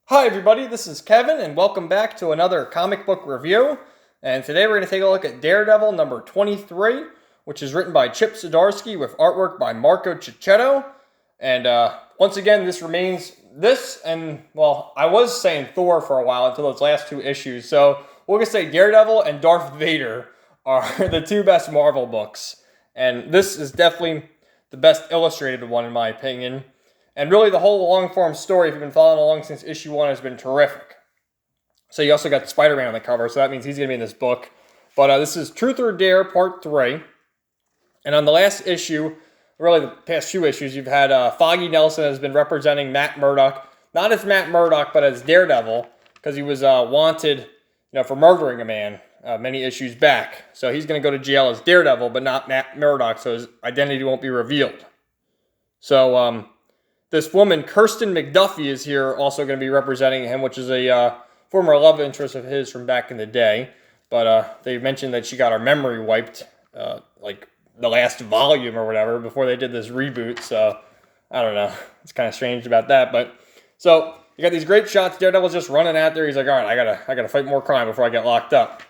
Hi everybody, this is Kevin, and welcome back to another comic book review. And today we're going to take a look at Daredevil number 23, which is written by Chip Zdarsky with artwork by Marco Checchetto. And once again, this remains this, and well, I was saying Thor for a while until those last two issues. So we're going to say Daredevil and Darth Vader are the two best Marvel books. And this is definitely the best illustrated one in my opinion. And really, the whole long-form story, if you've been following along since issue 1, has been terrific. So you also got Spider-Man on the cover, so that means he's going to be in this book. But this is Truth or Dare, Part 3. And on the last issue, really the past few issues, you've had Foggy Nelson has been representing Matt Murdock. Not as Matt Murdock, but as Daredevil, because he was wanted for murdering a man many issues back. So he's going to go to jail as Daredevil, but not Matt Murdock, so his identity won't be revealed. So, this woman, Kirsten McDuffie, is here also going to be representing him, which is a former love interest of his from back in the day. But they mentioned that she got her memory wiped, like the last volume or whatever, before they did this reboot. So, I don't know. It's kind of strange about that. But, so, you got these great shots. Daredevil's just running out there. He's like, all right, I gotta fight more crime before I get locked up.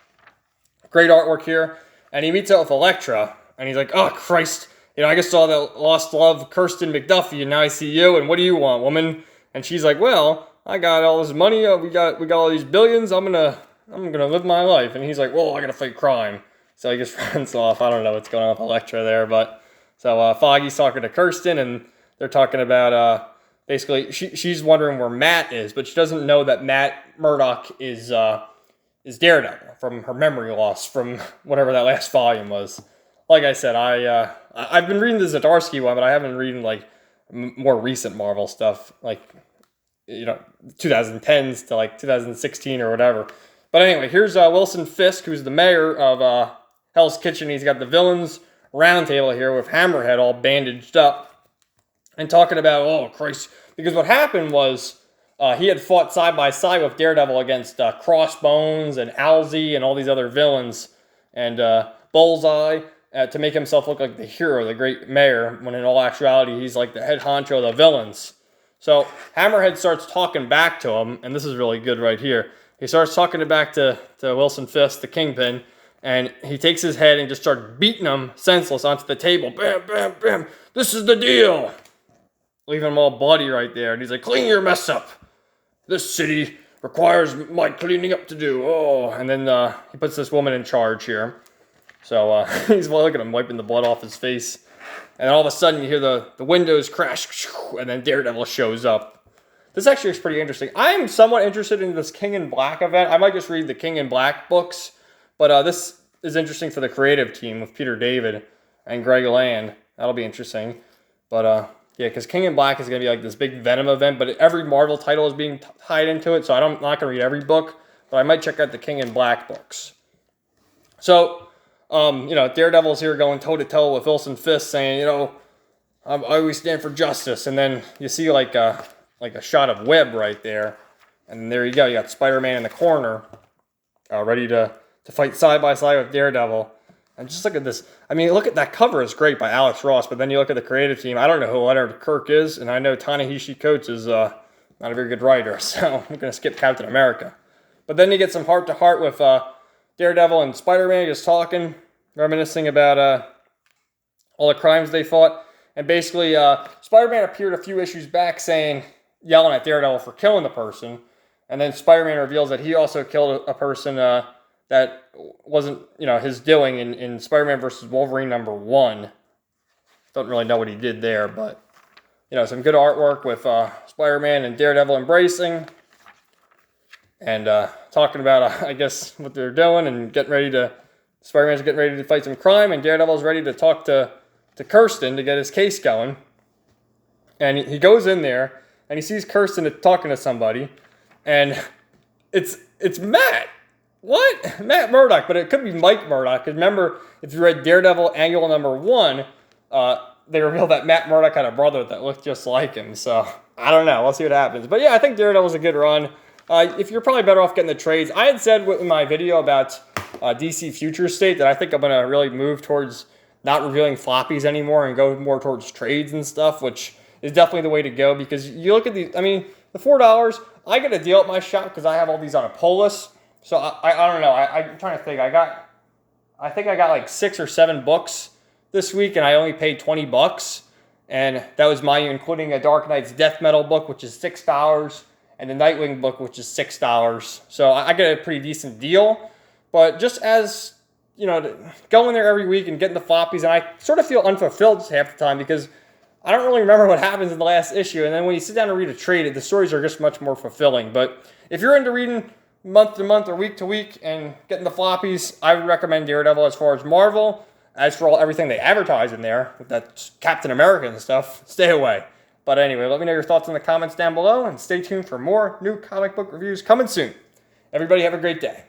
Great artwork here. And he meets up with Elektra, and he's like, oh, Christ. I just saw the lost love, Kirsten McDuffie, and now I see you, and what do you want, woman? And she's like, well, I got all this money, we got all these billions, I'm gonna live my life. And he's like, well, I gotta fight crime. So he just runs off. I don't know what's going on with Elektra there, but so Foggy's talking to Kirsten, and they're talking about basically she's wondering where Matt is, but she doesn't know that Matt Murdock is Daredevil from her memory loss from whatever that last volume was. Like I said, I've been reading the Zdarsky one, but I haven't been reading like more recent Marvel stuff, like 2010s to like 2016 or whatever. But anyway, here's Wilson Fisk, who's the mayor of Hell's Kitchen. He's got the villains roundtable here with Hammerhead all bandaged up and talking about, oh Christ, because what happened was he had fought side by side with Daredevil against Crossbones and Owlsley and all these other villains and Bullseye. To make himself look like the hero, the great mayor, when in all actuality, he's like the head honcho of the villains. So Hammerhead starts talking back to him, and this is really good right here. He starts talking back to Wilson Fisk, the Kingpin, and he takes his head and just starts beating him senseless onto the table. Bam, bam, bam. This is the deal. Leaving him all bloody right there. And he's like, clean your mess up. This city requires my cleaning up to do. Oh, and then he puts this woman in charge here. So he's looking at him, wiping the blood off his face. And then all of a sudden you hear the windows crash, and then Daredevil shows up. This actually is pretty interesting. I'm somewhat interested in this King in Black event. I might just read the King in Black books. But this is interesting for the creative team with Peter David and Greg Land. That'll be interesting. But yeah, because King in Black is going to be like this big Venom event. But every Marvel title is being tied into it. So I'm not going to read every book. But I might check out the King in Black books. So Daredevil's here going toe-to-toe with Wilson Fisk saying, I always stand for justice. And then you see like a shot of Webb right there. And there you go. You got Spider-Man in the corner ready to fight side by side with Daredevil. And just look at this. I mean, look at that cover. It's great by Alex Ross. But then you look at the creative team. I don't know who Leonard Kirk is. And I know Ta-Nehisi Coates is not a very good writer. So I'm going to skip Captain America. But then you get some heart-to-heart with Daredevil and Spider-Man just talking, reminiscing about all the crimes they fought. And basically, Spider-Man appeared a few issues back yelling at Daredevil for killing the person. And then Spider-Man reveals that he also killed a person that wasn't, his doing in Spider-Man vs. Wolverine number 1. Don't really know what he did there, but, some good artwork with Spider-Man and Daredevil embracing. And talking about, I guess, what they're doing and Spider-Man's getting ready to fight some crime, and Daredevil's ready to talk to Kirsten to get his case going. And he goes in there, and he sees Kirsten talking to somebody, and it's Matt. What? Matt Murdock, but it could be Mike Murdock. Because remember, if you read Daredevil Annual number 1, they revealed that Matt Murdock had a brother that looked just like him. So, I don't know. We'll see what happens. But yeah, I think Daredevil's a good run. If you're probably better off getting the trades. I had said in my video about DC Future State that I think I'm going to really move towards not revealing floppies anymore and go more towards trades and stuff, which is definitely the way to go because you look at these. I mean, the $4, I get a deal at my shop because I have all these on a pull list. So I don't know. I'm trying to think. I think I got like 6 or 7 books this week, and I only paid $20. And that was my, including a Dark Knight's Death Metal book, which is $6, and the Nightwing book, which is $6. So I get a pretty decent deal. But just as, you know, going there every week and getting the floppies, and I sort of feel unfulfilled half the time because I don't really remember what happens in the last issue. And then when you sit down and read a trade, the stories are just much more fulfilling. But if you're into reading month to month or week to week and getting the floppies, I would recommend Daredevil as far as Marvel. As for everything they advertise in there, with that Captain America and stuff, stay away. But anyway, let me know your thoughts in the comments down below, and stay tuned for more new comic book reviews coming soon. Everybody have a great day.